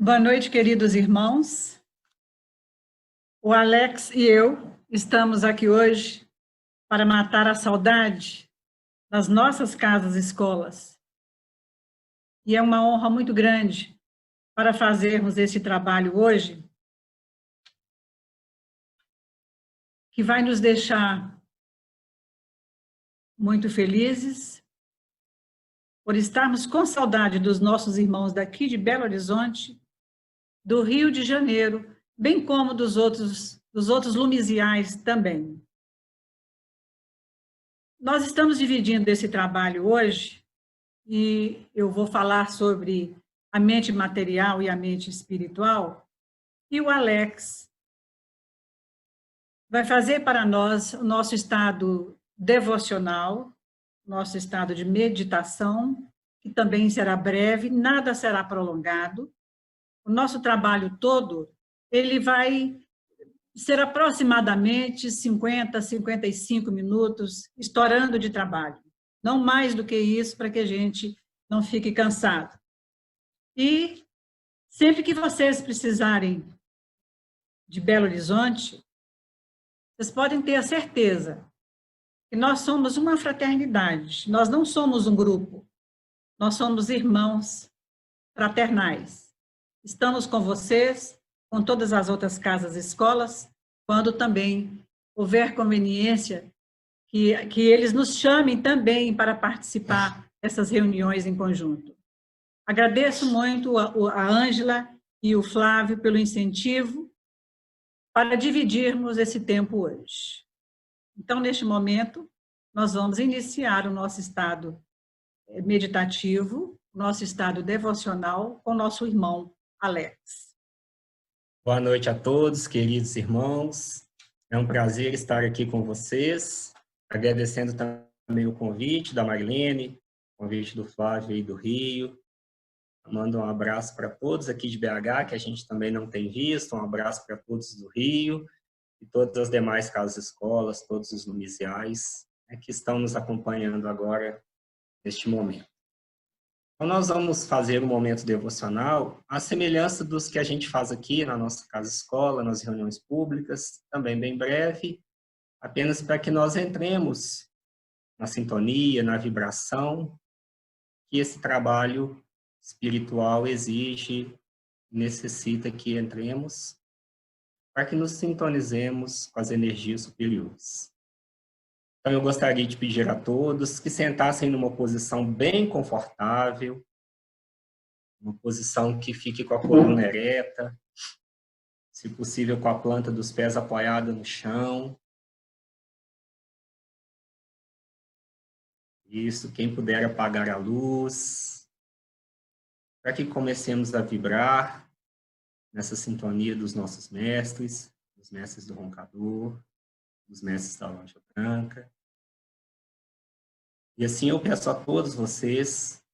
Boa noite, queridos irmãos. O Alex e eu estamos aqui hoje para matar a saudade das nossas casas-escolas. E é uma honra muito grande para fazermos esse trabalho hoje, que vai nos deixar muito felizes por estarmos com saudade dos nossos irmãos daqui de Belo Horizonte, do Rio de Janeiro, bem como dos outros lumisiais também. Nós estamos dividindo esse trabalho hoje e eu vou falar sobre a mente material e a mente espiritual, e o Alex vai fazer para nós o nosso estado devocional, nosso estado de meditação, que também será breve, nada será prolongado. O nosso trabalho todo, ele vai ser aproximadamente 50, 55 minutos, estourando de trabalho. Não mais do que isso, para que a gente não fique cansado. E sempre que vocês precisarem de Belo Horizonte, vocês podem ter a certeza que nós somos uma fraternidade, nós não somos um grupo, nós somos irmãos fraternais. Estamos com vocês, com todas as outras casas e escolas, quando também houver conveniência, que eles nos chamem também para participar dessas reuniões em conjunto. Agradeço muito a Ângela e o Flávio pelo incentivo para dividirmos esse tempo hoje. Então, neste momento, nós vamos iniciar o nosso estado meditativo, nosso estado devocional com o nosso irmão Alex. Boa noite a todos, queridos irmãos. É um prazer estar aqui com vocês, agradecendo também o convite da Marilene, o convite do Flávio aí do Rio. Mando um abraço para todos aqui de BH, que a gente também não tem visto, um abraço para todos do Rio e todas as demais casas-escolas, todos os lumisiais, que estão nos acompanhando agora neste momento. Então, nós vamos fazer um momento devocional à semelhança dos que a gente faz aqui na nossa casa-escola, nas reuniões públicas, também bem breve, apenas para que nós entremos na sintonia, na vibração que esse trabalho espiritual exige, necessita que entremos, para que nos sintonizemos com as energias superiores. Então, eu gostaria de pedir a todos que sentassem numa posição bem confortável, uma posição que fique com a coluna ereta, se possível com a planta dos pés apoiada no chão. Isso, quem puder apagar a luz, para que comecemos a vibrar nessa sintonia dos nossos mestres, dos mestres do roncador, dos mestres da loja branca. E assim eu peço a todos vocês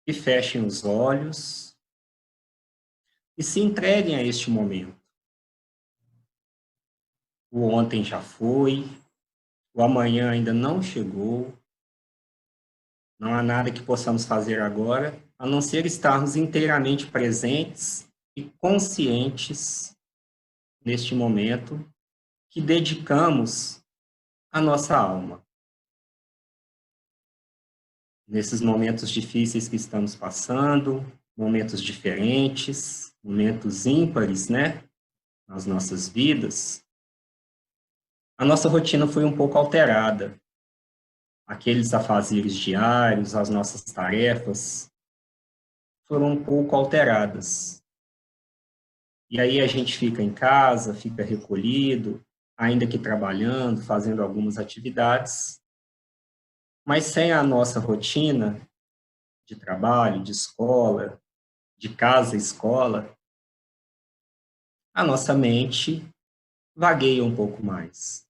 que fechem os olhos e se entreguem a este momento. O ontem já foi, o amanhã ainda não chegou, não há nada que possamos fazer agora, a não ser estarmos inteiramente presentes e conscientes neste momento que dedicamos à nossa alma. Nesses momentos difíceis que estamos passando, momentos diferentes, momentos ímpares, né, nas nossas vidas, a nossa rotina foi um pouco alterada. Aqueles afazeres diários, as nossas tarefas, foram um pouco alteradas. E aí a gente fica em casa, fica recolhido, ainda que trabalhando, fazendo algumas atividades, mas sem a nossa rotina de trabalho, de escola, de casa e escola, a nossa mente vagueia um pouco mais.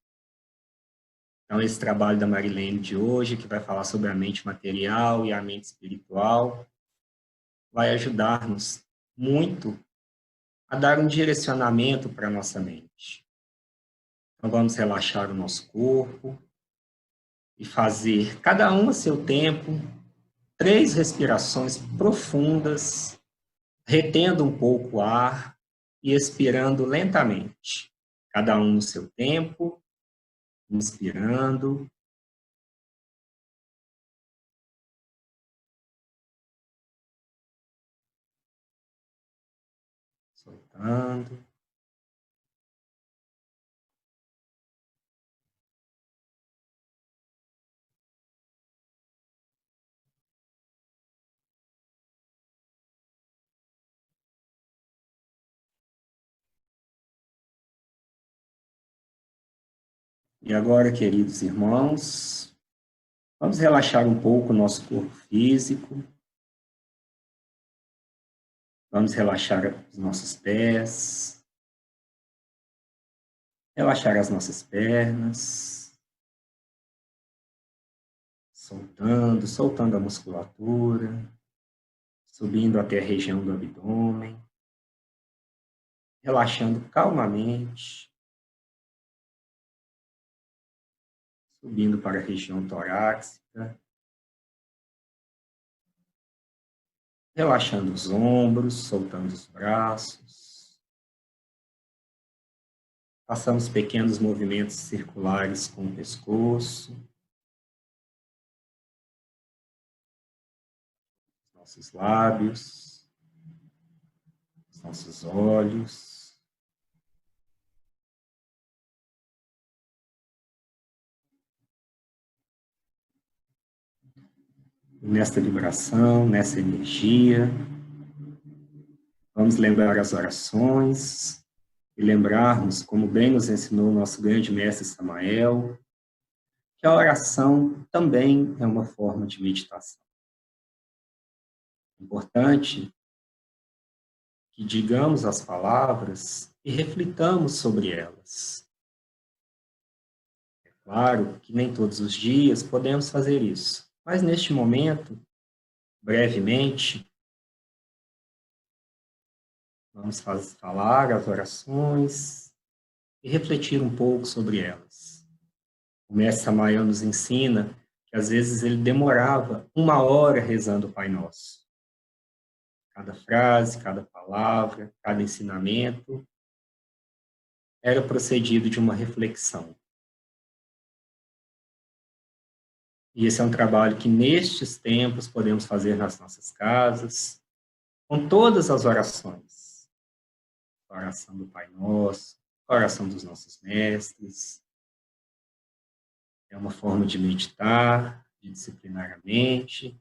Então, esse trabalho da Marilene de hoje, que vai falar sobre a mente material e a mente espiritual, vai ajudar-nos muito a dar um direcionamento para a nossa mente. Então, vamos relaxar o nosso corpo e fazer, cada um a seu tempo, 3 respirações profundas, retendo um pouco o ar e expirando lentamente, cada um no seu tempo, inspirando, soltando. E agora, queridos irmãos, vamos relaxar um pouco o nosso corpo físico. Vamos relaxar os nossos pés, relaxar as nossas pernas, soltando a musculatura, subindo até a região do abdômen, relaxando calmamente, subindo para a região torácica, relaxando os ombros, soltando os braços. Façamos pequenos movimentos circulares com o pescoço, nossos lábios, os nossos olhos. Nesta vibração, nessa energia, vamos lembrar as orações e lembrarmos, como bem nos ensinou o nosso grande mestre Samael, que a oração também é uma forma de meditação. É importante que digamos as palavras e reflitamos sobre elas. É claro que nem todos os dias podemos fazer isso, mas neste momento, brevemente, vamos falar as orações e refletir um pouco sobre elas. O mestre Samael nos ensina que às vezes ele demorava 1 hora rezando o Pai Nosso. Cada frase, cada palavra, cada ensinamento era procedido de uma reflexão. E esse é um trabalho que nestes tempos podemos fazer nas nossas casas, com todas as orações. A oração do Pai Nosso, a oração dos nossos mestres. É uma forma de meditar, de disciplinar a mente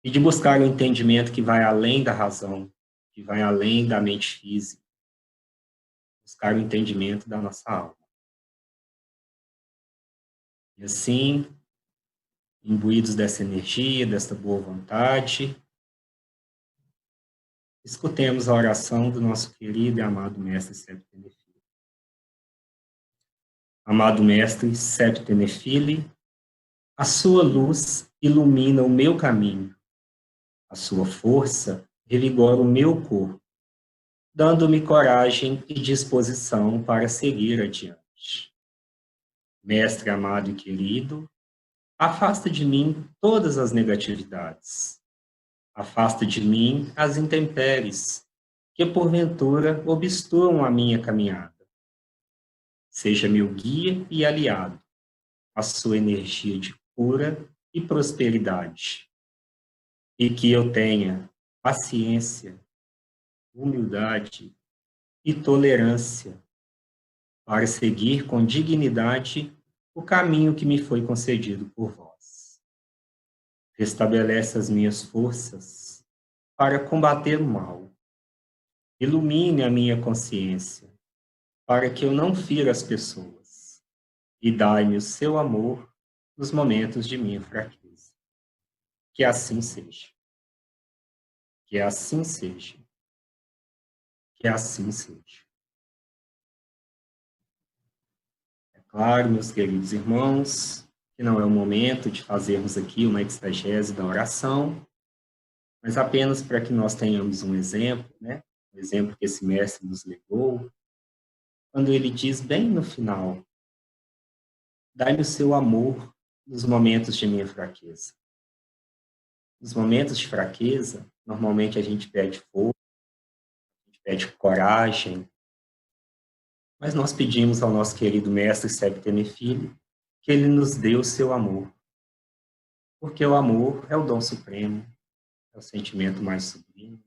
e de buscar o entendimento que vai além da razão, que vai além da mente física. Buscar o entendimento da nossa alma. E assim, imbuídos dessa energia, dessa boa vontade, escutemos a oração do nosso querido e amado Mestre Septo Tenefili. Amado Mestre Septo Tenefili, a sua luz ilumina o meu caminho, a sua força revigora o meu corpo, dando-me coragem e disposição para seguir adiante. Mestre amado e querido, afasta de mim todas as negatividades. Afasta de mim as intempéries, que porventura obstruam a minha caminhada. Seja meu guia e aliado, a sua energia de cura e prosperidade. E que eu tenha paciência, humildade e tolerância para seguir com dignidade o caminho que me foi concedido por vós. Restabelece as minhas forças para combater o mal. Ilumine a minha consciência para que eu não fira as pessoas e dai-me o seu amor nos momentos de minha fraqueza. Que assim seja. Que assim seja. Que assim seja. É claro, meus queridos irmãos, que não é o momento de fazermos aqui uma exegese da oração, mas apenas para que nós tenhamos um exemplo, né? Um exemplo que esse mestre nos legou, quando ele diz bem no final, dai-me o seu amor nos momentos de minha fraqueza. Nos momentos de fraqueza, Normalmente a gente pede força, a gente pede coragem, mas nós pedimos ao nosso querido Mestre Sebtene Filho que ele nos dê o seu amor, porque o amor é o dom supremo, é o sentimento mais sublime.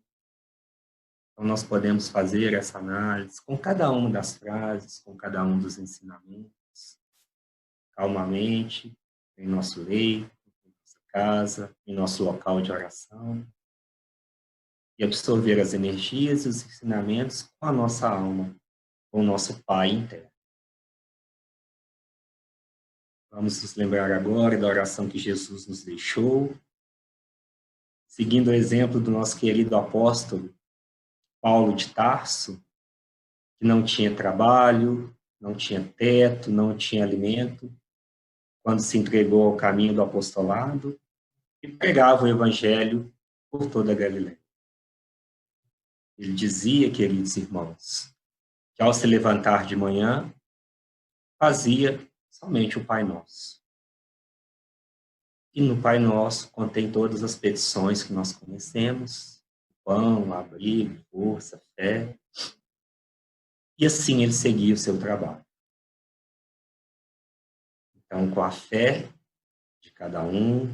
Então nós podemos fazer essa análise com cada uma das frases, com cada um dos ensinamentos, calmamente, em nosso leito, em nossa casa, em nosso local de oração, e absorver as energias e os ensinamentos com a nossa alma, com o nosso Pai interno. Vamos nos lembrar agora da oração que Jesus nos deixou, seguindo o exemplo do nosso querido apóstolo Paulo de Tarso, que não tinha trabalho, não tinha teto, não tinha alimento, quando se entregou ao caminho do apostolado e pregava o evangelho por toda a Galileia. Ele dizia, queridos irmãos, que ao se levantar de manhã, fazia somente o Pai Nosso. E no Pai Nosso contém todas as petições que nós conhecemos: pão, abrigo, força, fé. E assim ele seguia o seu trabalho. Então, com a fé de cada um,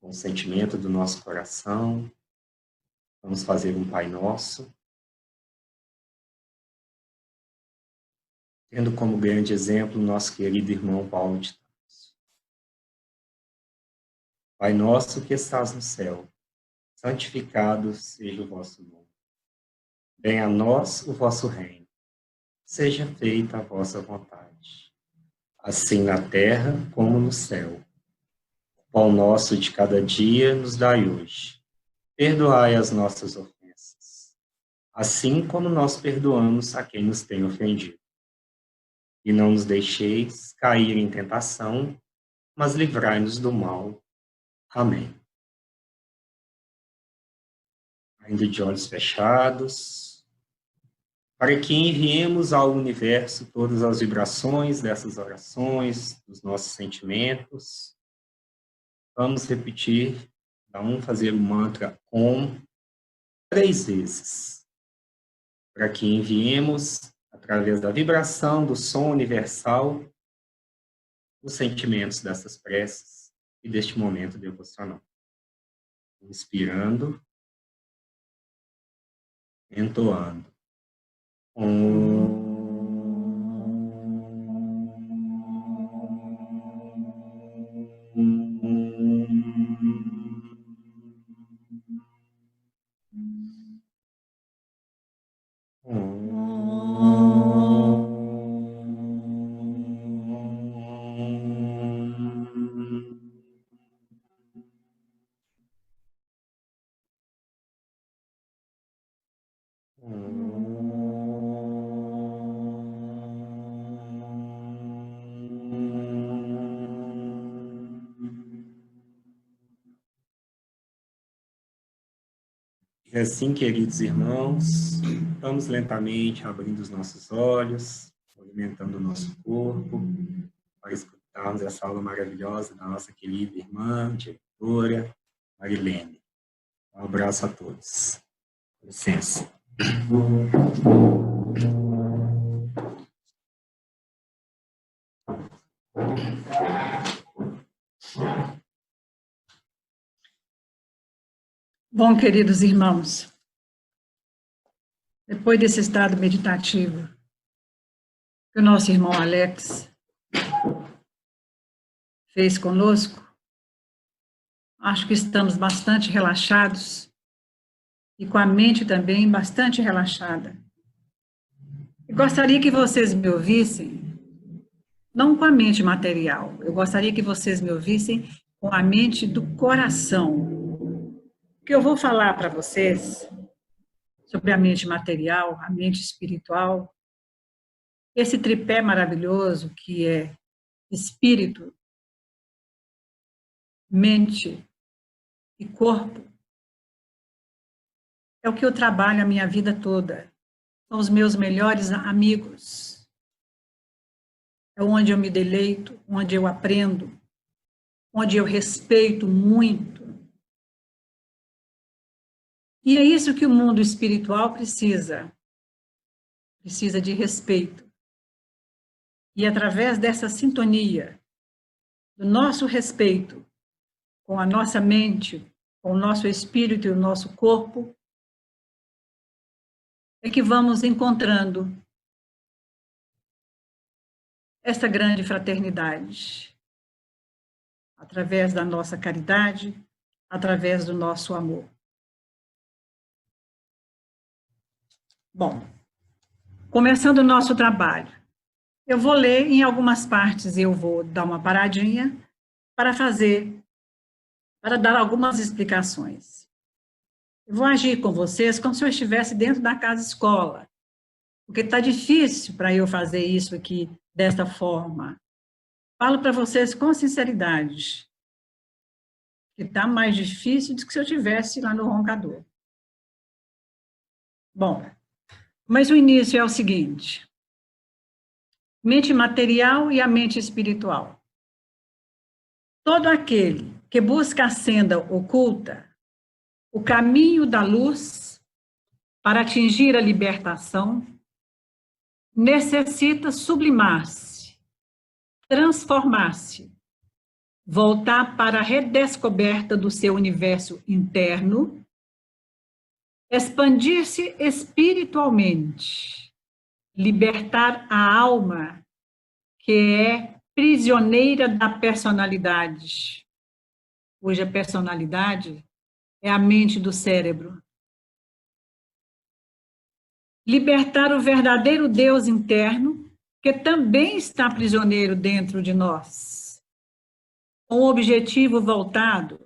com o sentimento do nosso coração, vamos fazer um Pai Nosso, tendo como grande exemplo o nosso querido irmão Paulo de Tarso. Pai nosso que estás no céu, santificado seja o vosso nome. Venha a nós o vosso reino. Seja feita a vossa vontade, assim na terra como no céu. O pão nosso de cada dia nos dai hoje. Perdoai as nossas ofensas, assim como nós perdoamos a quem nos tem ofendido. E não nos deixeis cair em tentação, mas livrai-nos do mal. Amém. Ainda de olhos fechados, para que enviemos ao universo todas as vibrações dessas orações, dos nossos sentimentos, vamos repetir, cada um fazer o mantra OM 3 vezes, para que enviemos, através da vibração do som universal, os sentimentos dessas preces e deste momento devocional. Inspirando, entoando. E assim, queridos irmãos, vamos lentamente abrindo os nossos olhos, movimentando o nosso corpo, para escutarmos essa aula maravilhosa da nossa querida irmã, diretora, Marilene. Um abraço a todos. Com licença. Bom, queridos irmãos, depois desse estado meditativo que o nosso irmão Alex fez conosco, acho que estamos bastante relaxados e com a mente também bastante relaxada. Eu gostaria que vocês me ouvissem, não com a mente material, eu gostaria que vocês me ouvissem com a mente do coração. O que eu vou falar para vocês sobre a mente material, a mente espiritual, esse tripé maravilhoso que é espírito, mente e corpo, é o que eu trabalho a minha vida toda. São os meus melhores amigos. É onde eu me deleito, onde eu aprendo, onde eu respeito muito. E é isso que o mundo espiritual precisa. Precisa de respeito. E através dessa sintonia, do nosso respeito com a nossa mente, com o nosso espírito e o nosso corpo, é que vamos encontrando essa grande fraternidade, através da nossa caridade, através do nosso amor. Bom, começando o nosso trabalho, eu vou ler em algumas partes, eu vou dar uma paradinha para dar algumas explicações. Eu vou agir com vocês como se eu estivesse dentro da casa-escola, porque está difícil para eu fazer isso aqui desta forma. Falo para vocês com sinceridade, que está mais difícil do que se eu estivesse lá no roncador. Bom, mas o início é o seguinte: mente material e a mente espiritual. Todo aquele que busca a senda oculta, o caminho da luz para atingir a libertação, necessita sublimar-se, transformar-se, voltar para a redescoberta do seu universo interno, expandir-se espiritualmente, libertar a alma que é prisioneira da personalidade, cuja personalidade é a mente do cérebro. Libertar o verdadeiro Deus interno, que também está prisioneiro dentro de nós, com o objetivo voltado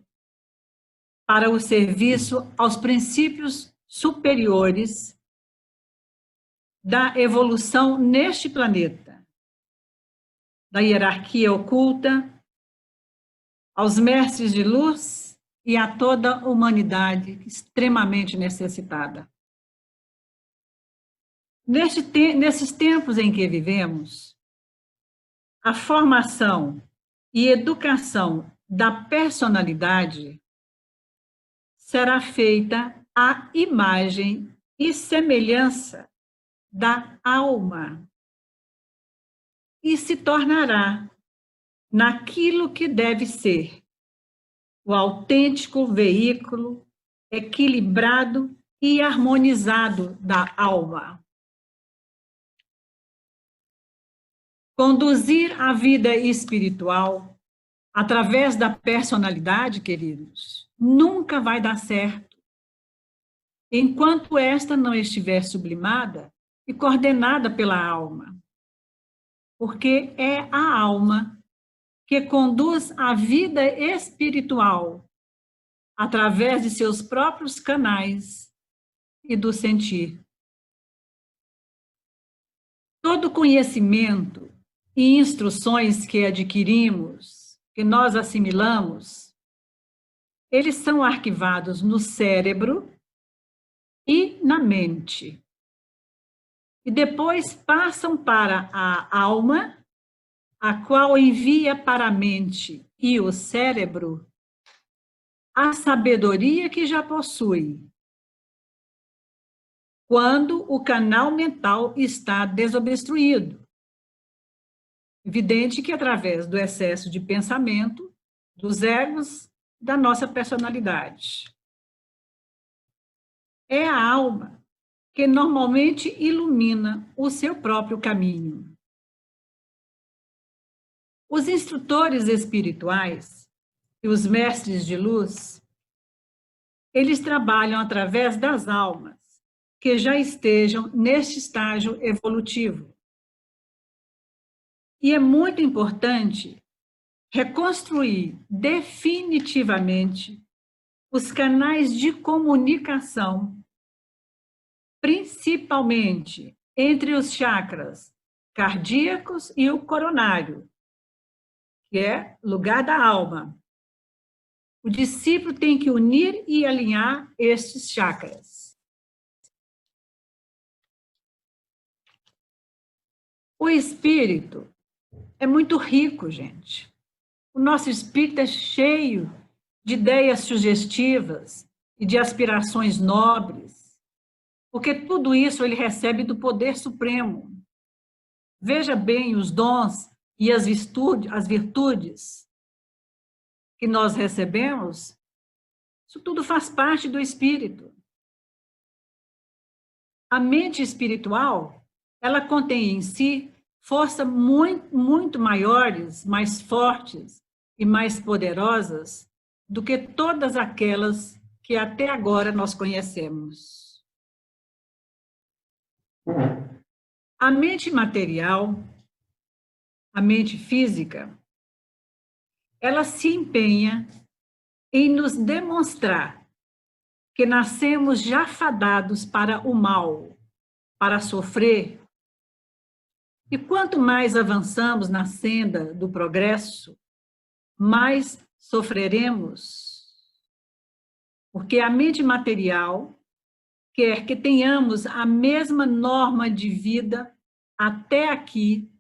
para o serviço aos princípios superiores da evolução neste planeta, da hierarquia oculta, aos mestres de luz e a toda a humanidade extremamente necessitada. Nesses tempos em que vivemos, a formação e educação da personalidade será feita à imagem e semelhança da alma e se tornará naquilo que deve ser o autêntico veículo equilibrado e harmonizado da alma. Conduzir a vida espiritual através da personalidade, queridos, nunca vai dar certo enquanto esta não estiver sublimada e coordenada pela alma. Porque é a alma que conduz a vida espiritual através de seus próprios canais e do sentir. Todo conhecimento e instruções que adquirimos, que nós assimilamos, eles são arquivados no cérebro e na mente. E depois passam para a alma, a qual envia para a mente e o cérebro a sabedoria que já possui, quando o canal mental está desobstruído. Evidente que através do excesso de pensamento, dos egos, da nossa personalidade. É a alma que normalmente ilumina o seu próprio caminho. Os instrutores espirituais e os mestres de luz, eles trabalham através das almas que já estejam neste estágio evolutivo. E é muito importante reconstruir definitivamente os canais de comunicação, principalmente entre os chakras cardíacos e o coronário, que é lugar da alma. O discípulo tem que unir e alinhar estes chakras. O espírito é muito rico, gente. O nosso espírito é cheio de ideias sugestivas e de aspirações nobres, porque tudo isso ele recebe do poder supremo. Veja bem os dons e as virtudes que nós recebemos, isso tudo faz parte do espírito. A mente espiritual, ela contém em si forças muito maiores, mais fortes e mais poderosas do que todas aquelas que até agora nós conhecemos. A mente material, a mente física, ela se empenha em nos demonstrar que nascemos já fadados para o mal, para sofrer. E quanto mais avançamos na senda do progresso, mais sofreremos. Porque a mente material quer que tenhamos a mesma norma de vida até aqui,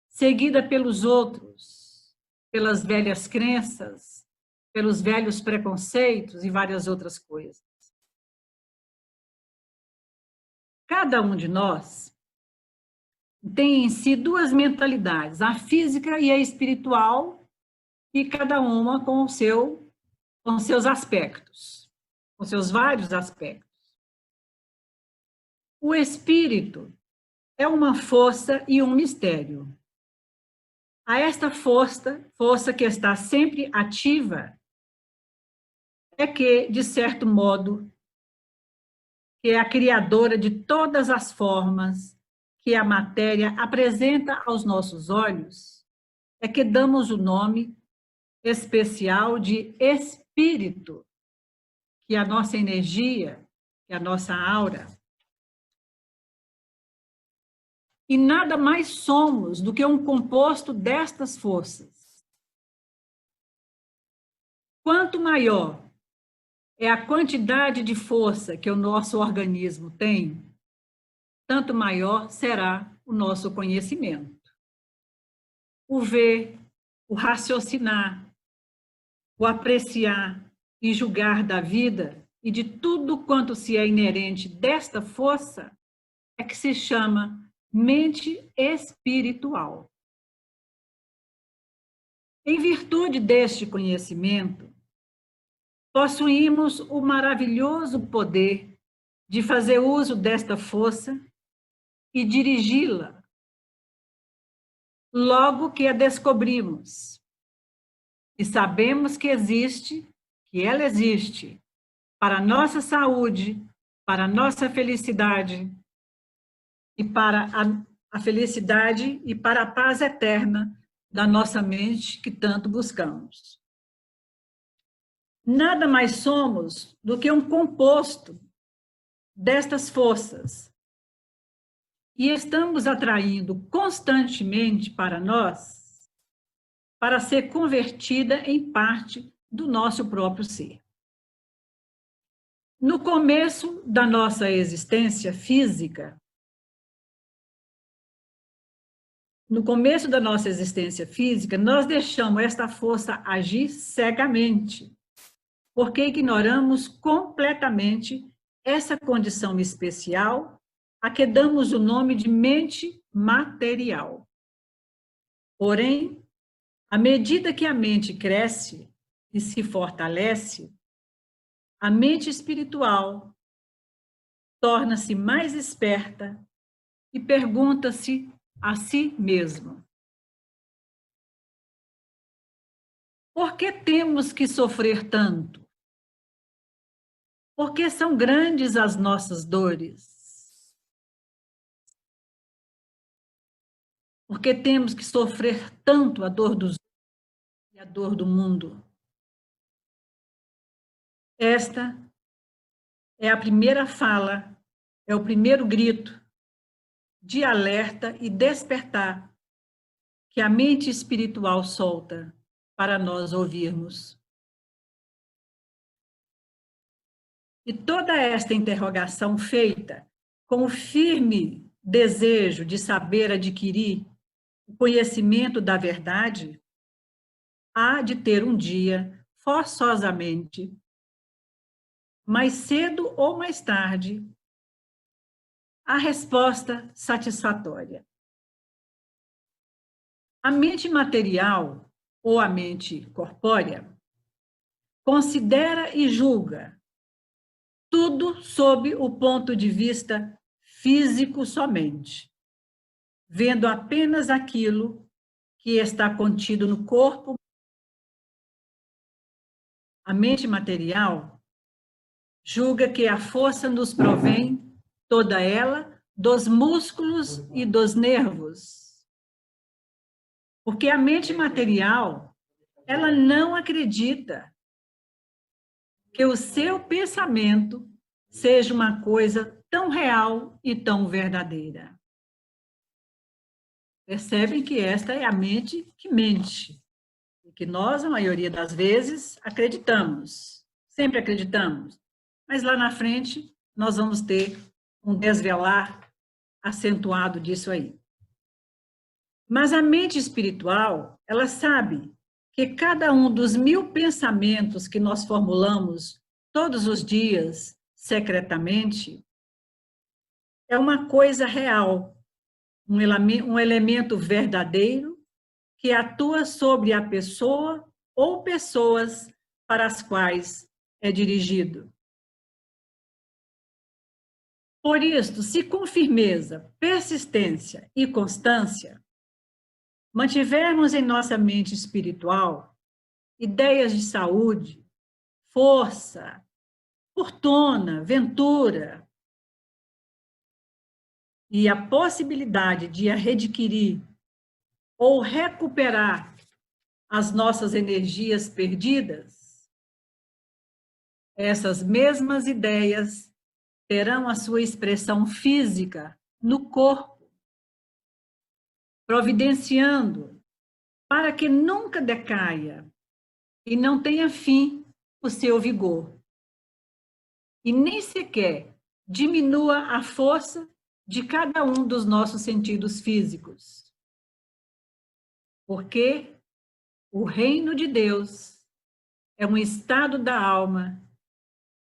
seguida pelos outros, pelas velhas crenças, pelos velhos preconceitos e várias outras coisas. Cada um de nós tem em si duas mentalidades, a física e a espiritual, e cada uma com seus aspectos, com seus vários aspectos. O espírito é uma força e um mistério. A esta força que está sempre ativa, é que, de certo modo, que é a criadora de todas as formas que a matéria apresenta aos nossos olhos, é que damos o nome especial de espírito, que é a nossa energia, que é a nossa aura. E nada mais somos do que um composto destas forças. Quanto maior é a quantidade de força que o nosso organismo tem, tanto maior será o nosso conhecimento. O ver, o raciocinar, o apreciar e julgar da vida e de tudo quanto se é inerente desta força é que se chama mente espiritual. Em virtude deste conhecimento, possuímos o maravilhoso poder de fazer uso desta força e dirigi-la, logo que a descobrimos. E sabemos que ela existe, para a nossa saúde, para a nossa felicidade, e para a felicidade e para a paz eterna da nossa mente que tanto buscamos. Nada mais somos do que um composto destas forças. E estamos atraindo constantemente para nós, para ser convertida em parte do nosso próprio ser. No começo da nossa existência física, nós deixamos esta força agir cegamente, porque ignoramos completamente essa condição especial a que damos o nome de mente material. Porém, à medida que a mente cresce e se fortalece, a mente espiritual torna-se mais esperta e pergunta-se a si mesma: por que temos que sofrer tanto? Por que são grandes as nossas dores? Por que temos que sofrer tanto a dor dos outros e a dor do mundo? Esta é a primeira fala, é o primeiro grito de alerta e despertar que a mente espiritual solta para nós ouvirmos. E toda esta interrogação feita com o firme desejo de saber adquirir o conhecimento da verdade, há de ter um dia, forçosamente, mais cedo ou mais tarde, a resposta satisfatória. A mente material, ou a mente corpórea, considera e julga tudo sob o ponto de vista físico somente, vendo apenas aquilo que está contido no corpo. A mente material julga que a força nos provém, toda ela, dos músculos e dos nervos. Porque a mente material, ela não acredita que o seu pensamento seja uma coisa tão real e tão verdadeira. Percebem que esta é a mente que mente, e que nós, a maioria das vezes, acreditamos, sempre acreditamos, mas lá na frente nós vamos ter um desvelar acentuado disso aí. Mas a mente espiritual, ela sabe que cada um dos 1000 pensamentos que nós formulamos todos os dias, secretamente, é uma coisa real, um elemento verdadeiro que atua sobre a pessoa ou pessoas para as quais é dirigido. Por isso, se com firmeza, persistência e constância mantivermos em nossa mente espiritual ideias de saúde, força, fortuna, ventura e a possibilidade de adquirir ou recuperar as nossas energias perdidas, essas mesmas ideias terão a sua expressão física no corpo, providenciando para que nunca decaia e não tenha fim o seu vigor, e nem sequer diminua a força de cada um dos nossos sentidos físicos. Porque o reino de Deus é um estado da alma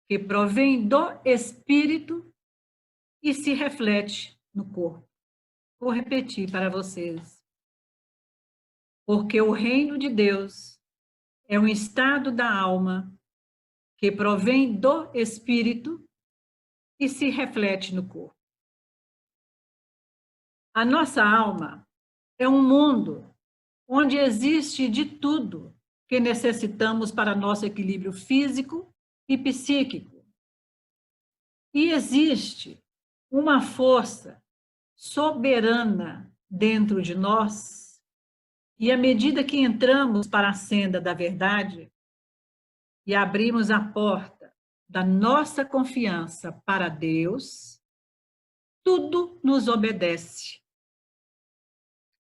que provém do espírito e se reflete no corpo. Vou repetir para vocês. Porque o reino de Deus é um estado da alma que provém do espírito e se reflete no corpo. A nossa alma é um mundo onde existe de tudo que necessitamos para nosso equilíbrio físico e psíquico. E existe uma força soberana dentro de nós, e à medida que entramos para a senda da verdade e abrimos a porta da nossa confiança para Deus, tudo nos obedece.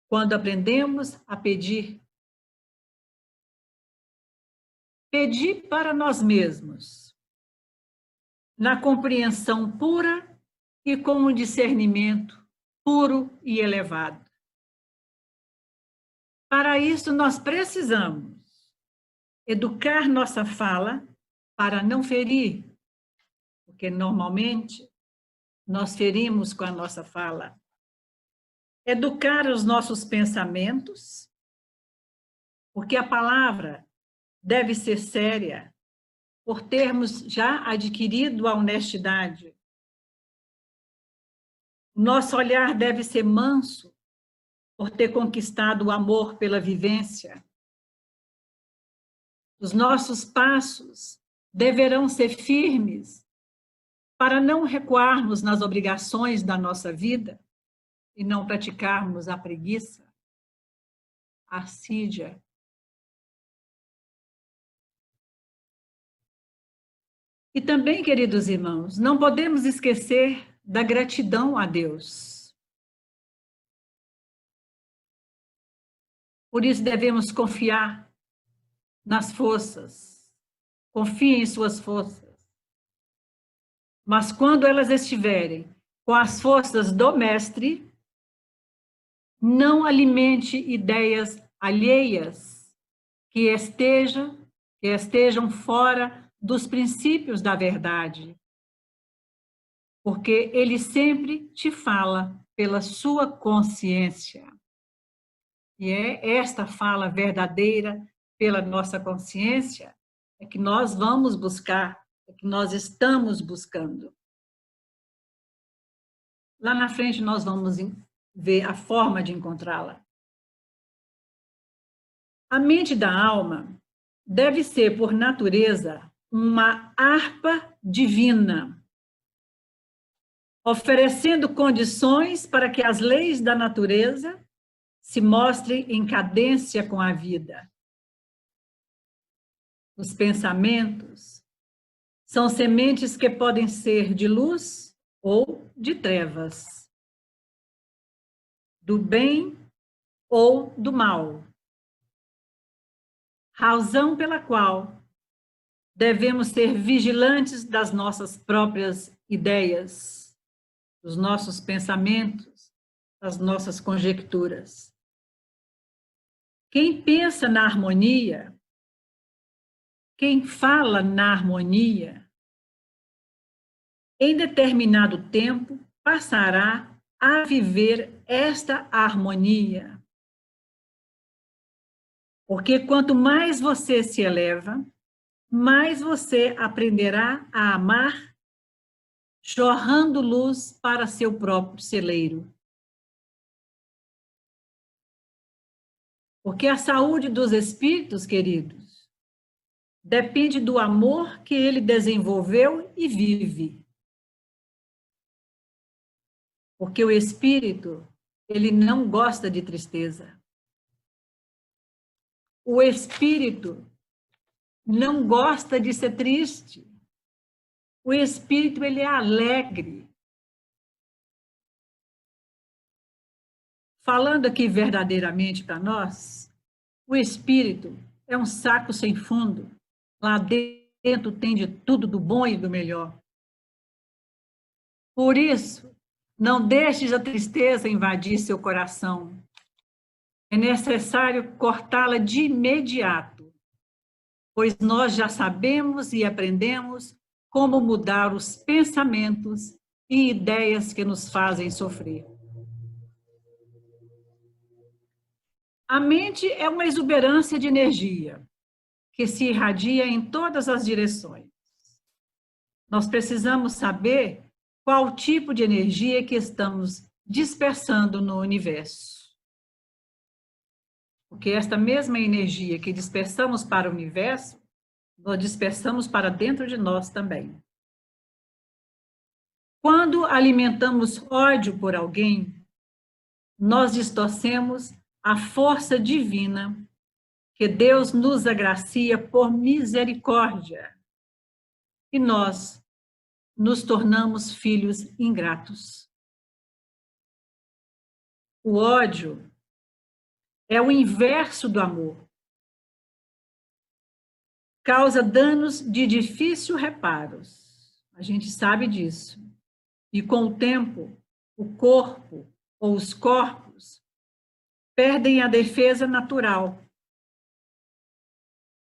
Quando aprendemos a pedir para nós mesmos, na compreensão pura e com um discernimento puro e elevado. Para isso, nós precisamos educar nossa fala para não ferir, porque normalmente nós ferimos com a nossa fala. Educar os nossos pensamentos, porque a palavra deve ser séria, por termos já adquirido a honestidade. Nosso olhar deve ser manso, por ter conquistado o amor pela vivência. Os nossos passos deverão ser firmes, para não recuarmos nas obrigações da nossa vida e não praticarmos a preguiça, a assídia. E também, queridos irmãos, não podemos esquecer da gratidão a Deus. Por isso devemos confiar nas forças. Confie em suas forças. Mas quando elas estiverem com as forças do Mestre, não alimente ideias alheias que estejam fora dos princípios da verdade, porque ele sempre te fala pela sua consciência. E é esta fala verdadeira pela nossa consciência é que nós vamos buscar, é que nós estamos buscando. Lá na frente nós vamos ver a forma de encontrá-la. A mente da alma deve ser, por natureza, uma harpa divina, oferecendo condições para que as leis da natureza se mostrem em cadência com a vida. Os pensamentos são sementes que podem ser de luz ou de trevas, do bem ou do mal. Razão pela qual devemos ser vigilantes das nossas próprias ideias, dos nossos pensamentos, das nossas conjecturas. Quem pensa na harmonia, quem fala na harmonia, em determinado tempo passará a viver esta harmonia. Porque quanto mais você se eleva, mais você aprenderá a amar, jorrando luz para seu próprio celeiro. Porque a saúde dos espíritos, queridos, depende do amor que ele desenvolveu e vive. Porque o espírito, ele não gosta de tristeza. O espírito não gosta de ser triste. O espírito, ele é alegre. Falando aqui verdadeiramente para nós, o espírito é um saco sem fundo. Lá dentro tem de tudo do bom e do melhor. Por isso, não deixes a tristeza invadir seu coração. É necessário cortá-la de imediato, pois nós já sabemos e aprendemos como mudar os pensamentos e ideias que nos fazem sofrer. A mente é uma exuberância de energia que se irradia em todas as direções. Nós precisamos saber qual tipo de energia que estamos dispersando no universo. Porque esta mesma energia que dispersamos para o universo, nós dispersamos para dentro de nós também. Quando alimentamos ódio por alguém, nós distorcemos a força divina que Deus nos agracia por misericórdia. E nós nos tornamos filhos ingratos. O ódio é o inverso do amor. Causa danos de difícil reparos. A gente sabe disso. E com o tempo, o corpo ou os corpos perdem a defesa natural.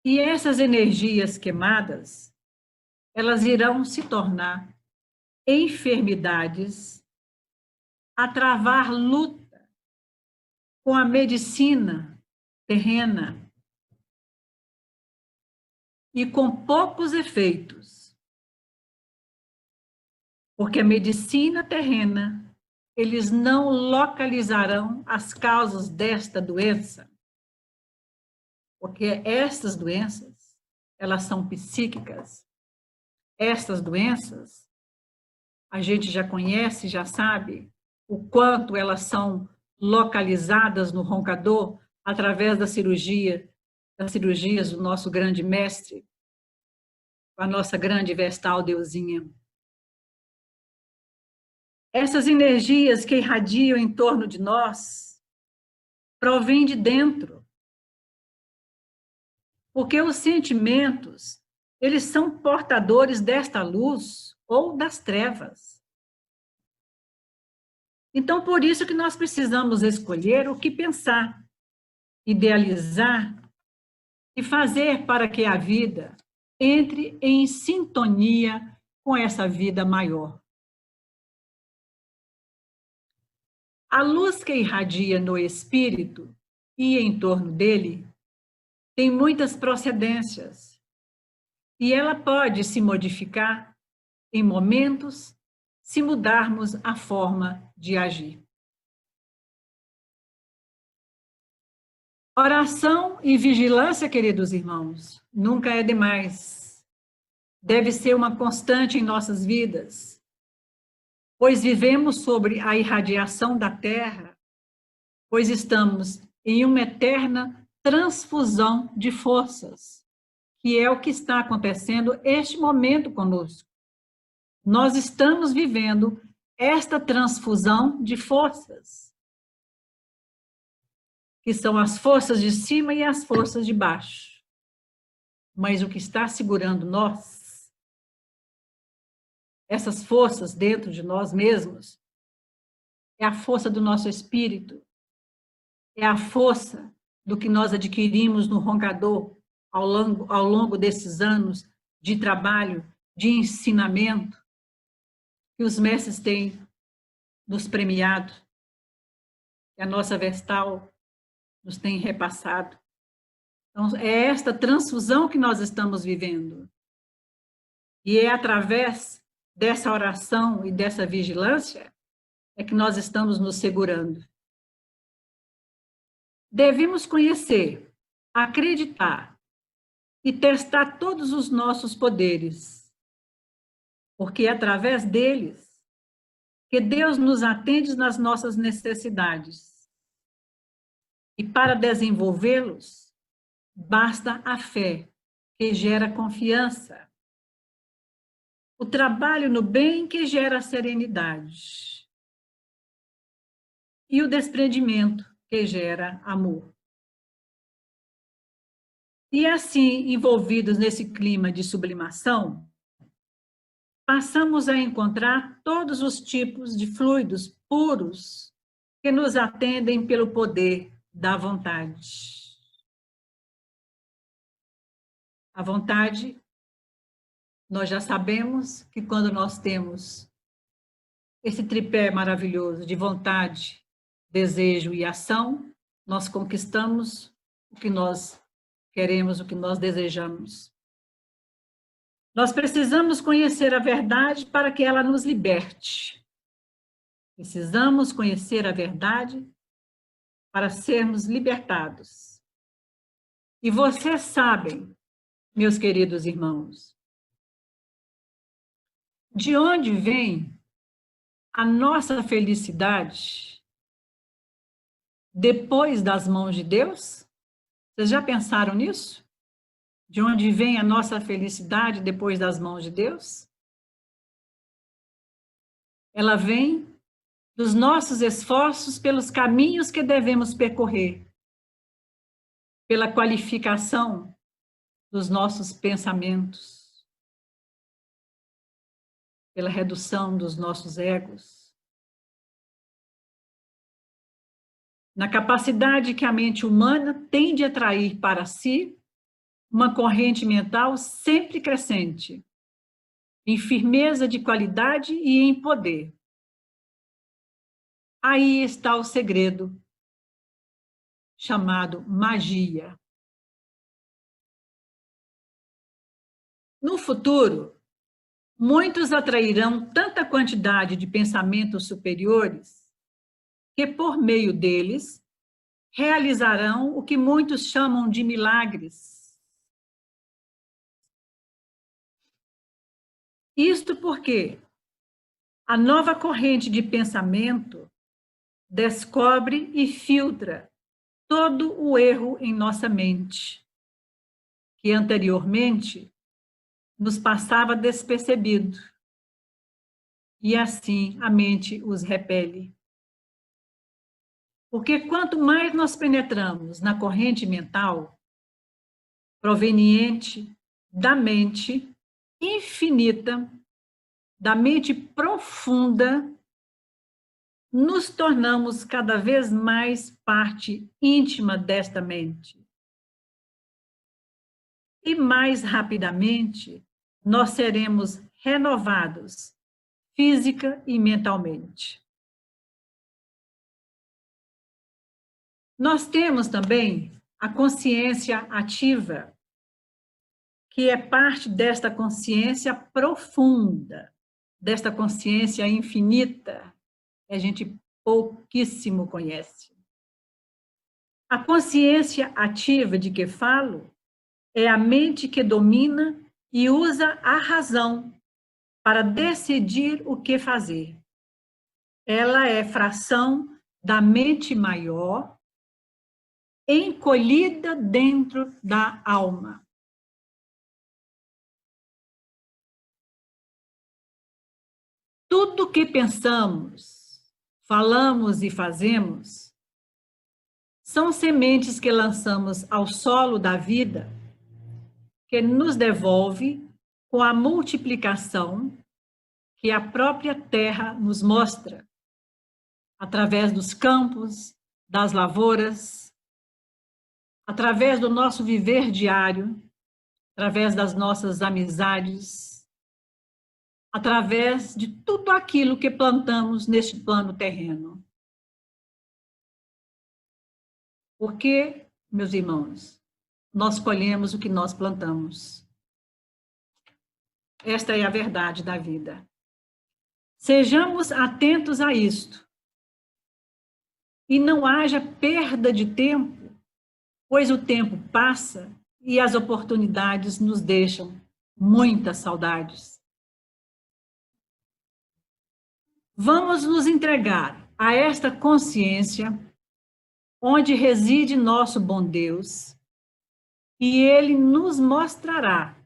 E essas energias queimadas, elas irão se tornar enfermidades, a travar luta com a medicina terrena e com poucos efeitos. Porque a medicina terrena, eles não localizarão as causas desta doença. Porque estas doenças, elas são psíquicas. Estas doenças, a gente já conhece, já sabe o quanto elas são localizadas no roncador através das cirurgias do nosso grande mestre, a nossa grande vestal deusinha. Essas energias que irradiam em torno de nós provêm de dentro. Porque os sentimentos, eles são portadores desta luz ou das trevas. Então, por isso que nós precisamos escolher o que pensar, idealizar e fazer para que a vida entre em sintonia com essa vida maior. A luz que irradia no espírito e em torno dele tem muitas procedências e ela pode se modificar em momentos se mudarmos a forma de agir. Oração e vigilância, queridos irmãos, nunca é demais. Deve ser uma constante em nossas vidas, pois vivemos sobre a irradiação da Terra, pois estamos em uma eterna transfusão de forças, que é o que está acontecendo este momento conosco. Nós estamos vivendo esta transfusão de forças, que são as forças de cima e as forças de baixo. Mas o que está segurando nós, essas forças dentro de nós mesmos, é a força do nosso espírito, é a força do que nós adquirimos no Roncador ao longo desses anos de trabalho, de ensinamento, que os mestres têm nos premiado, que a nossa Vestal nos tem repassado. Então, é esta transfusão que nós estamos vivendo. E é através dessa oração e dessa vigilância é que nós estamos nos segurando. Devemos conhecer, acreditar e testar todos os nossos poderes, porque é através deles que Deus nos atende nas nossas necessidades. E para desenvolvê-los, basta a fé, que gera confiança. O trabalho no bem, que gera serenidade. E o desprendimento, que gera amor. E assim, envolvidos nesse clima de sublimação, passamos a encontrar todos os tipos de fluidos puros que nos atendem pelo poder da vontade. A vontade, nós já sabemos que quando nós temos esse tripé maravilhoso de vontade, desejo e ação, nós conquistamos o que nós queremos, o que nós desejamos. Nós precisamos conhecer a verdade para que ela nos liberte. Precisamos conhecer a verdade para sermos libertados. E vocês sabem, meus queridos irmãos, de onde vem a nossa felicidade depois das mãos de Deus? Vocês já pensaram nisso? De onde vem a nossa felicidade depois das mãos de Deus? Ela vem dos nossos esforços pelos caminhos que devemos percorrer, pela qualificação dos nossos pensamentos, pela redução dos nossos egos, na capacidade que a mente humana tem de atrair para si uma corrente mental sempre crescente, em firmeza de qualidade e em poder. Aí está o segredo, chamado magia. No futuro, muitos atrairão tanta quantidade de pensamentos superiores que, por meio deles, realizarão o que muitos chamam de milagres. Isto porque a nova corrente de pensamento descobre e filtra todo o erro em nossa mente, que anteriormente nos passava despercebido, e assim a mente os repele. Porque quanto mais nós penetramos na corrente mental, proveniente da mente infinita, da mente profunda, nos tornamos cada vez mais parte íntima desta mente. e mais rapidamente nós seremos renovados, física e mentalmente. Nós temos também a consciência ativa, que é parte desta consciência profunda, desta consciência infinita, que a gente pouquíssimo conhece. A consciência ativa de que falo é a mente que domina e usa a razão para decidir o que fazer. Ela é fração da mente maior, encolhida dentro da alma. Tudo que pensamos, falamos e fazemos são sementes que lançamos ao solo da vida, que nos devolve com a multiplicação que a própria terra nos mostra, através dos campos, das lavouras, através do nosso viver diário, através das nossas amizades, através de tudo aquilo que plantamos neste plano terreno. Porque, meus irmãos, nós colhemos o que nós plantamos. Esta é a verdade da vida. Sejamos atentos a isto. E não haja perda de tempo, pois o tempo passa e as oportunidades nos deixam muitas saudades. Vamos nos entregar a esta consciência onde reside nosso bom Deus, e Ele nos mostrará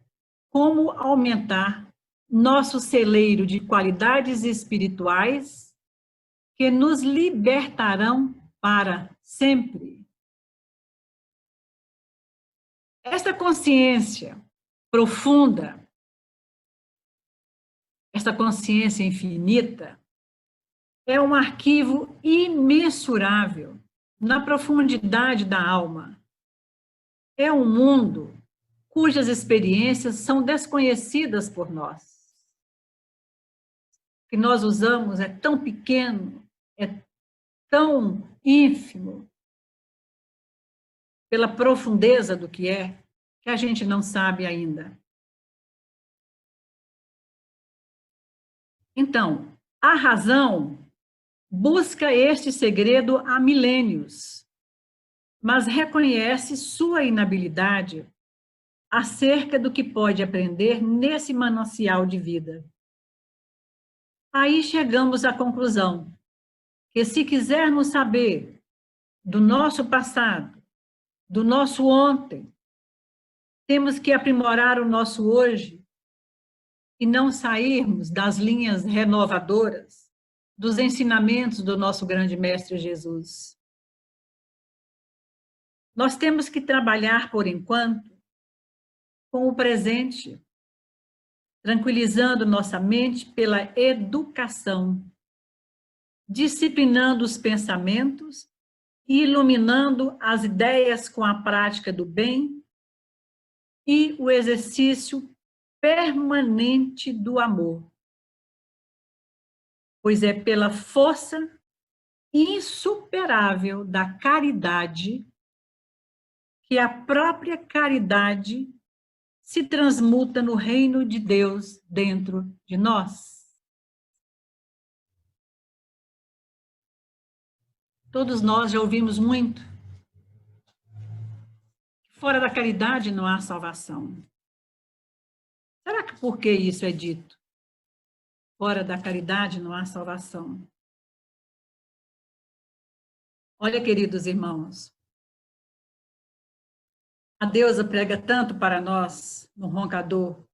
como aumentar nosso celeiro de qualidades espirituais que nos libertarão para sempre. Esta consciência profunda, esta consciência infinita, é um arquivo imensurável na profundidade da alma. É um mundo cujas experiências são desconhecidas por nós. O que nós usamos é tão pequeno, é tão ínfimo, pela profundeza do que a gente não sabe ainda. Então, a razão busca este segredo há milênios, mas reconhece sua inabilidade acerca do que pode aprender nesse manancial de vida. Aí chegamos à conclusão que, se quisermos saber do nosso passado, do nosso ontem, temos que aprimorar o nosso hoje e não sairmos das linhas renovadoras dos ensinamentos do nosso grande Mestre Jesus. Nós temos que trabalhar, por enquanto, com o presente, tranquilizando nossa mente pela educação, disciplinando os pensamentos e iluminando as ideias com a prática do bem e o exercício permanente do amor. Pois é pela força insuperável da caridade que a própria caridade se transmuta no reino de Deus dentro de nós. Todos nós já ouvimos muito. Fora da caridade não há salvação. Será que por que isso é dito? Fora da caridade não há salvação. Olha, queridos irmãos, a deusa prega tanto para nós no roncador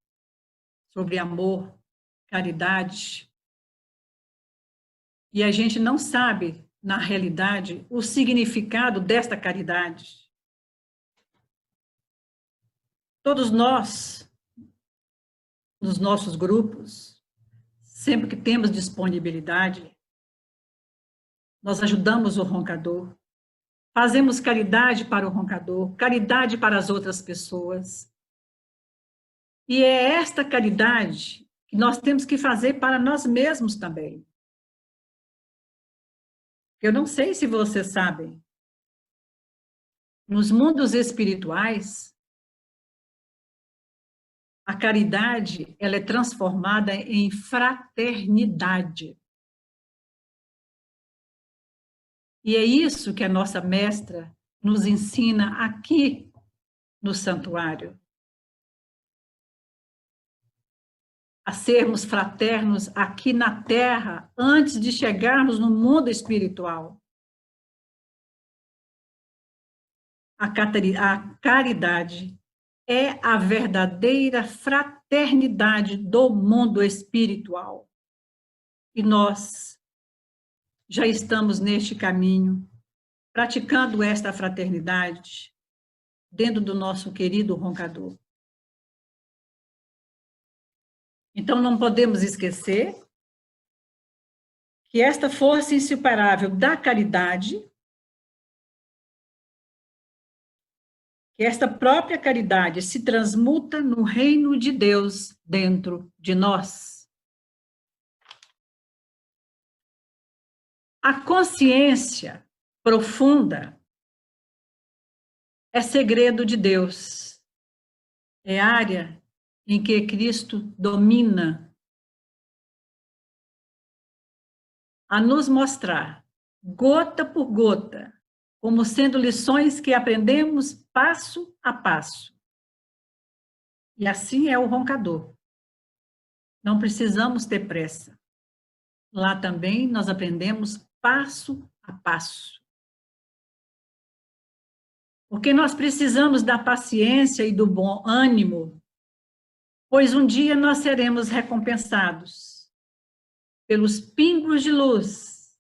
sobre amor, caridade, e a gente não sabe, na realidade, o significado desta caridade. Todos nós, nos nossos grupos, sempre que temos disponibilidade, nós ajudamos o roncador, fazemos caridade para o roncador, caridade para as outras pessoas. E é esta caridade que nós temos que fazer para nós mesmos também. Eu não sei se vocês sabem, nos mundos espirituais, a caridade, ela é transformada em fraternidade. E é isso que a nossa mestra nos ensina aqui no santuário. A sermos fraternos aqui na Terra, antes de chegarmos no mundo espiritual. A caridade é a verdadeira fraternidade do mundo espiritual. E nós já estamos neste caminho, praticando esta fraternidade dentro do nosso querido roncador. Então, não podemos esquecer que esta força insuperável da caridade, que esta própria caridade se transmuta no reino de Deus dentro de nós. A consciência profunda é segredo de Deus. É área em que Cristo domina a nos mostrar, gota por gota, como sendo lições que aprendemos passo a passo. E assim é o roncador. Não precisamos ter pressa. Lá também nós aprendemos passo a passo. Porque nós precisamos da paciência e do bom ânimo, pois um dia nós seremos recompensados pelos pingos de luz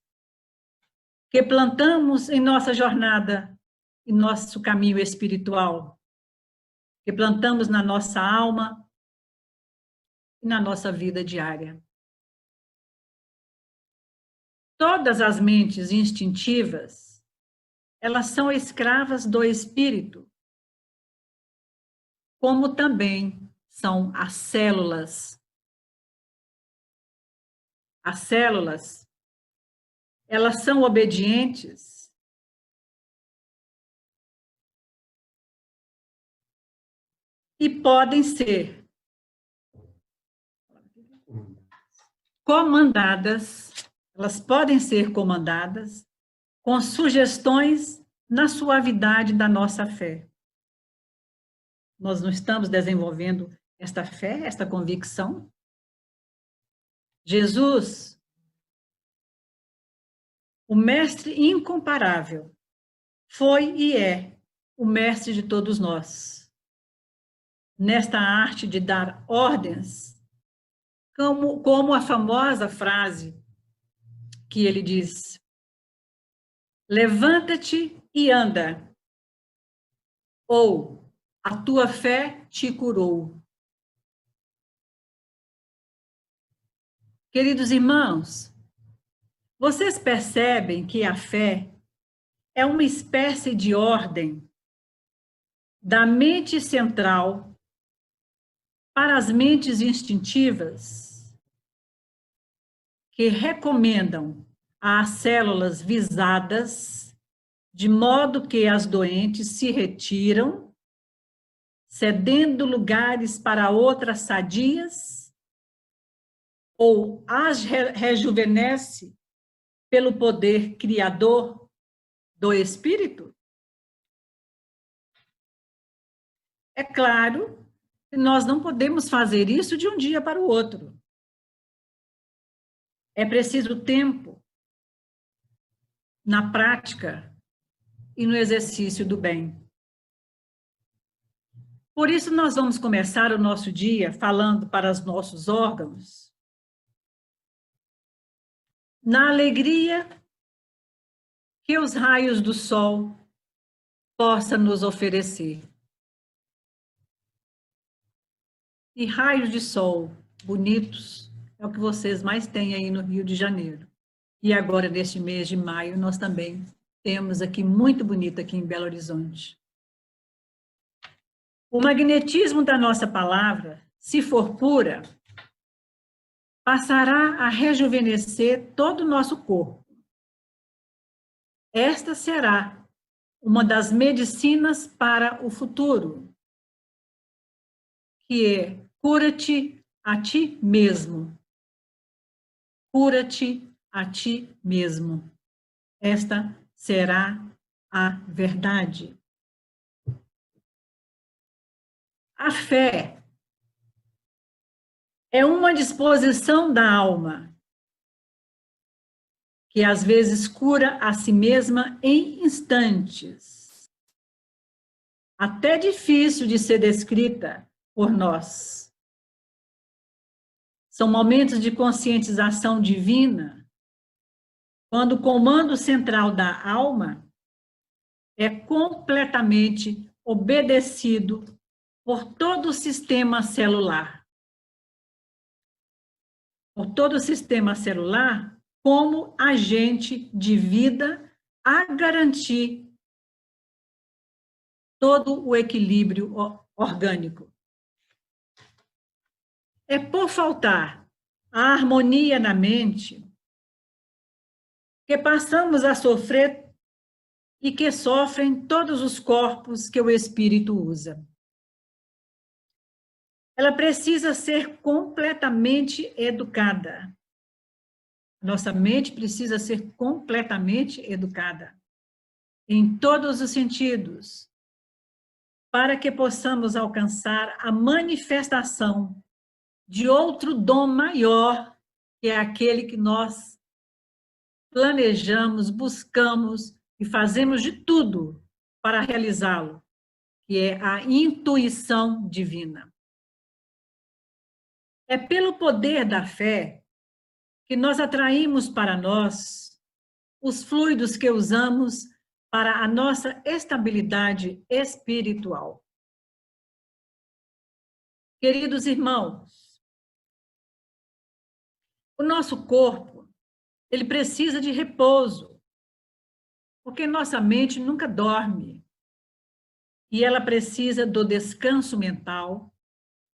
que plantamos em nossa jornada, em nosso caminho espiritual, que plantamos na nossa alma e na nossa vida diária. Todas as mentes instintivas, elas são escravas do espírito, como também são as células. As células, elas são obedientes e podem ser comandadas, elas podem ser comandadas com sugestões na suavidade da nossa fé. Nós não estamos desenvolvendo esta fé, esta convicção? Jesus, o mestre incomparável, foi e é o mestre de todos nós. Nesta arte de dar ordens, como a famosa frase que ele diz: levanta-te e anda, ou a tua fé te curou. Queridos irmãos, vocês percebem que a fé é uma espécie de ordem da mente central para as mentes instintivas que recomendam às células visadas, de modo que as doentes se retiram, cedendo lugares para outras sadias, ou as rejuvenesce pelo poder criador do espírito? É claro que nós não podemos fazer isso de um dia para o outro. É preciso tempo na prática e no exercício do bem. Por isso, nós vamos começar o nosso dia falando para os nossos órgãos na alegria que os raios do sol possam nos oferecer. E raios de sol bonitos é o que vocês mais têm aí no Rio de Janeiro. E agora, neste mês de maio, nós também temos aqui muito bonito aqui em Belo Horizonte. O magnetismo da nossa palavra se for pura, passará a rejuvenescer todo o nosso corpo. Esta será uma das medicinas para o futuro, que é cura-te a ti mesmo. Cura-te a ti mesmo. Esta será a verdade. A fé é uma disposição da alma que às vezes cura a si mesma em instantes, até difícil de ser descrita por nós. São momentos de conscientização divina, quando o comando central da alma é completamente obedecido por todo o sistema celular. Por todo o sistema celular como agente de vida a garantir todo o equilíbrio orgânico. É por faltar a harmonia na mente que passamos a sofrer e que sofrem todos os corpos que o espírito usa. Ela precisa ser completamente educada. Nossa mente precisa ser completamente educada, em todos os sentidos, para que possamos alcançar a manifestação de outro dom maior, que é aquele que nós planejamos, buscamos e fazemos de tudo para realizá-lo, que é a intuição divina. É pelo poder da fé que nós atraímos para nós os fluidos que usamos para a nossa estabilidade espiritual. Queridos irmãos, o nosso corpo, ele precisa de repouso, porque nossa mente nunca dorme. E ela precisa do descanso mental,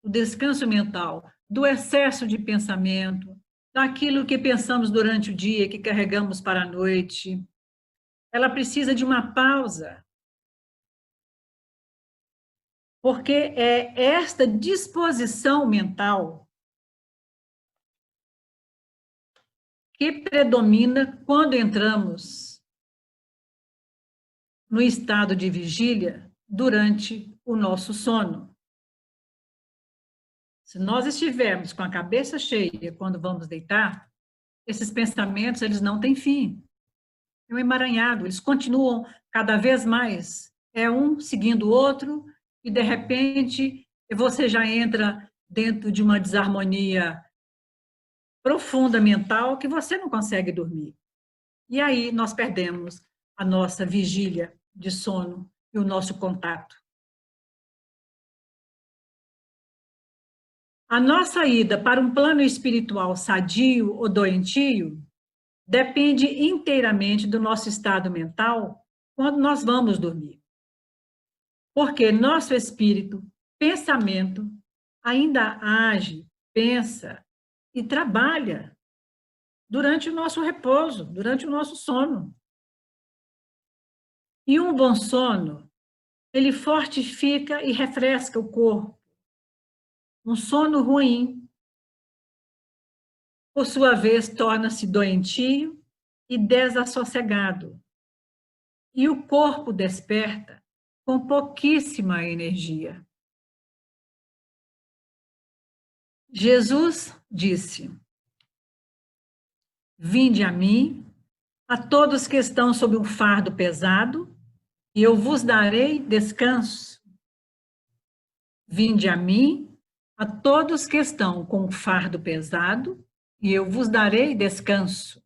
do excesso de pensamento, daquilo que pensamos durante o dia, que carregamos para a noite. Ela precisa de uma pausa, porque é esta disposição mental que predomina quando entramos no estado de vigília durante o nosso sono. Se nós estivermos com a cabeça cheia quando vamos deitar, esses pensamentos, eles não têm fim. É um emaranhado, eles continuam cada vez mais. É um seguindo o outro e, de repente, você já entra dentro de uma desarmonia profunda mental que você não consegue dormir. E aí nós perdemos a nossa vigília de sono e o nosso contato. A nossa ida para um plano espiritual sadio ou doentio depende inteiramente do nosso estado mental quando nós vamos dormir. Porque nosso espírito, pensamento, ainda age, pensa e trabalha durante o nosso repouso, durante o nosso sono. E um bom sono, ele fortifica e refresca o corpo. Um sono ruim, por sua vez, torna-se doentio e desassossegado. E o corpo desperta com pouquíssima energia. Jesus disse: "Vinde a mim, a todos que estão sob um fardo pesado, e eu vos darei descanso. Vinde a mim, a todos que estão com um fardo pesado, e eu vos darei descanso."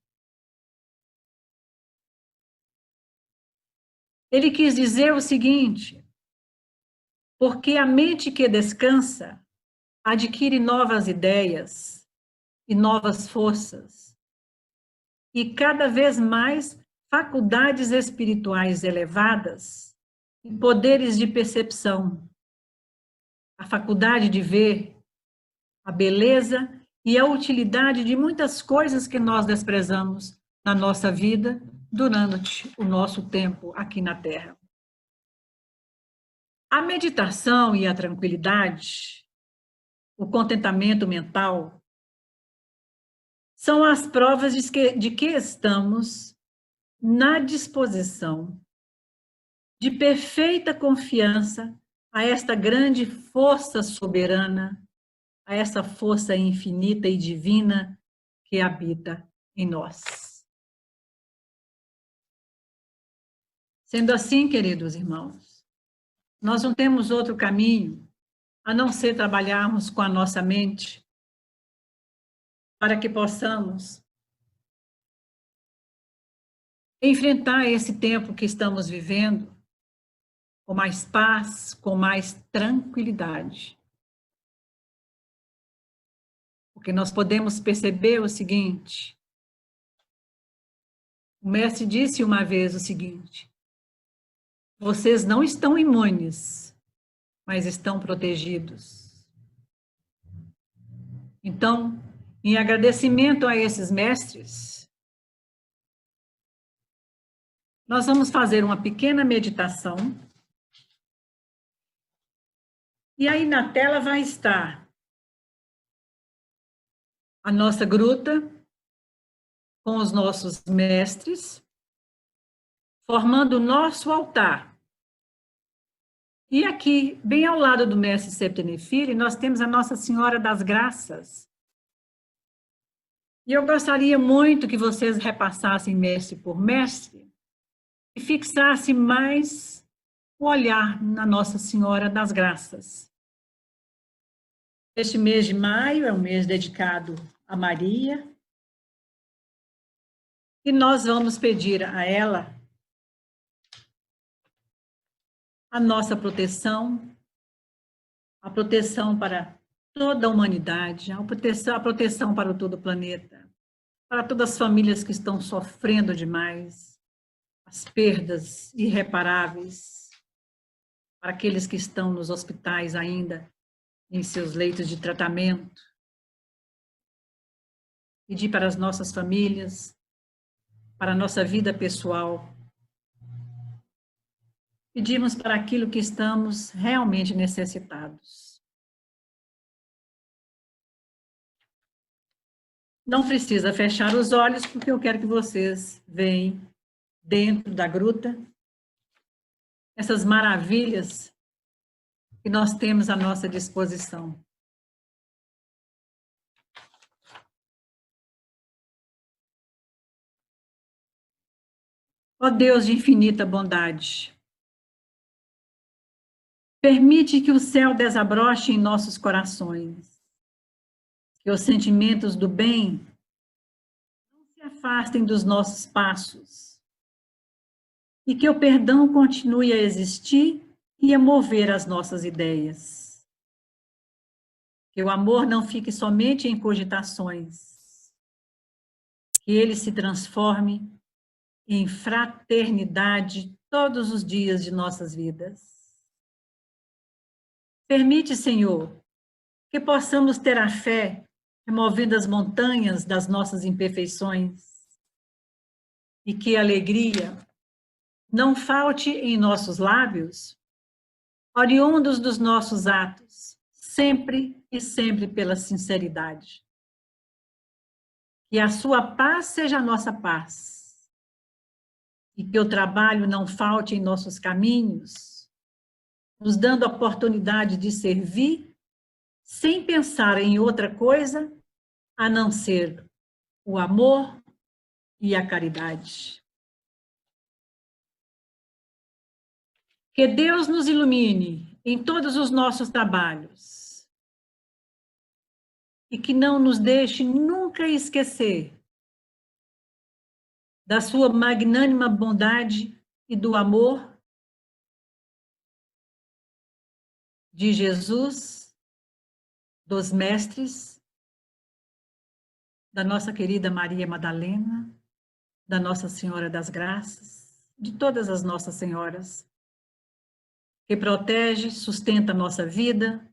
Ele quis dizer o seguinte: porque a mente que descansa adquire novas ideias e novas forças, e cada vez mais faculdades espirituais elevadas e poderes de percepção, a faculdade de ver, a beleza e a utilidade de muitas coisas que nós desprezamos na nossa vida durante o nosso tempo aqui na Terra. A meditação e a tranquilidade, o contentamento mental, são as provas de que estamos na disposição de perfeita confiança a esta grande força soberana, a essa força infinita e divina que habita em nós. Sendo assim, queridos irmãos, nós não temos outro caminho a não ser trabalharmos com a nossa mente para que possamos enfrentar esse tempo que estamos vivendo com mais paz, com mais tranquilidade. Porque nós podemos perceber o seguinte: o mestre disse uma vez o seguinte: vocês não estão imunes, mas estão protegidos. Então, em agradecimento a esses mestres, nós vamos fazer uma pequena meditação. E aí na tela vai estar a nossa gruta com os nossos mestres, formando o nosso altar. E aqui, bem ao lado do mestre Septenefire, nós temos a Nossa Senhora das Graças. E eu gostaria muito que vocês repassassem mestre por mestre e fixassem mais o olhar na Nossa Senhora das Graças. Este mês de maio é um mês dedicado a Maria, e nós vamos pedir a ela a nossa proteção, a proteção para toda a humanidade, a proteção para todo o planeta, para todas as famílias que estão sofrendo demais, as perdas irreparáveis, para aqueles que estão nos hospitais ainda, em seus leitos de tratamento. Pedir para as nossas famílias, para a nossa vida pessoal. Pedimos para aquilo que estamos realmente necessitados. Não precisa fechar os olhos, porque eu quero que vocês vejam dentro da gruta essas maravilhas que nós temos à nossa disposição. Ó Deus de infinita bondade, permite que o céu desabroche em nossos corações, que os sentimentos do bem não se afastem dos nossos passos, e que o perdão continue a existir e a mover as nossas ideias. Que o amor não fique somente em cogitações, que ele se transforme em fraternidade todos os dias de nossas vidas. Permite, Senhor, que possamos ter a fé removendo as montanhas das nossas imperfeições e que a alegria não falte em nossos lábios, oriundos dos nossos atos, sempre e sempre pela sinceridade. Que a sua paz seja a nossa paz e que o trabalho não falte em nossos caminhos, nos dando a oportunidade de servir sem pensar em outra coisa a não ser o amor e a caridade. Que Deus nos ilumine em todos os nossos trabalhos e que não nos deixe nunca esquecer da sua magnânima bondade e do amor de Jesus, dos mestres, da nossa querida Maria Madalena, da Nossa Senhora das Graças, de todas as Nossas Senhoras, que protege, sustenta a nossa vida,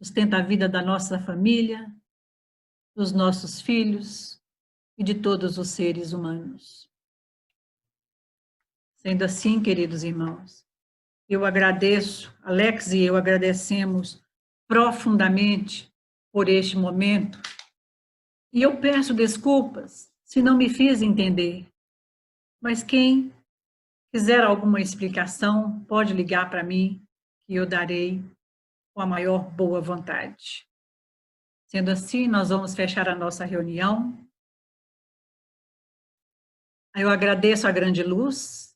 sustenta a vida da nossa família, dos nossos filhos e de todos os seres humanos. Sendo assim, queridos irmãos, eu agradeço, Alex e eu agradecemos profundamente por este momento, e eu peço desculpas se não me fiz entender, mas quem quiser alguma explicação, pode ligar para mim, que eu darei com a maior boa vontade. Sendo assim, nós vamos fechar a nossa reunião. Eu agradeço a grande luz,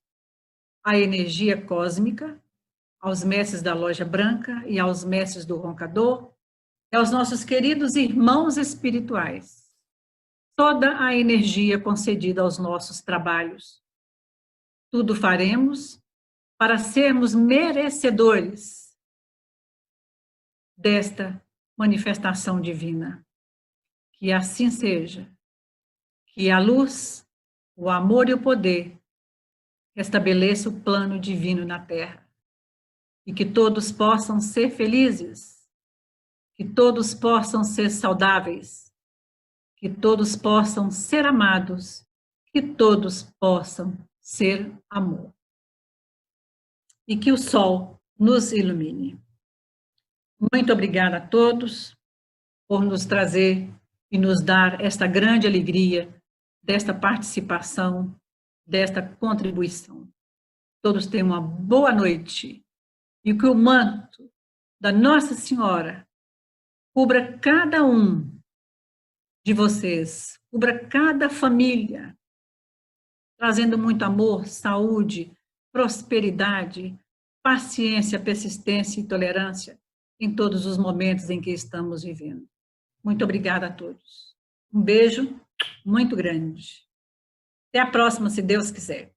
a energia cósmica, aos mestres da Loja Branca e aos mestres do Roncador, e aos nossos queridos irmãos espirituais, toda a energia concedida aos nossos trabalhos. Tudo faremos para sermos merecedores desta manifestação divina. Que assim seja. Que a luz, o amor e o poder estabeleçam o plano divino na Terra. E que todos possam ser felizes. Que todos possam ser saudáveis. Que todos possam ser amados. Que todos possam ser amor. E que o sol nos ilumine. Muito obrigada a todos por nos trazer e nos dar esta grande alegria desta participação, desta contribuição. Todos tenham uma boa noite e que o manto da Nossa Senhora cubra cada um de vocês, cubra cada família, trazendo muito amor, saúde, prosperidade, paciência, persistência e tolerância em todos os momentos em que estamos vivendo. Muito obrigada a todos. Um beijo muito grande. Até a próxima, se Deus quiser.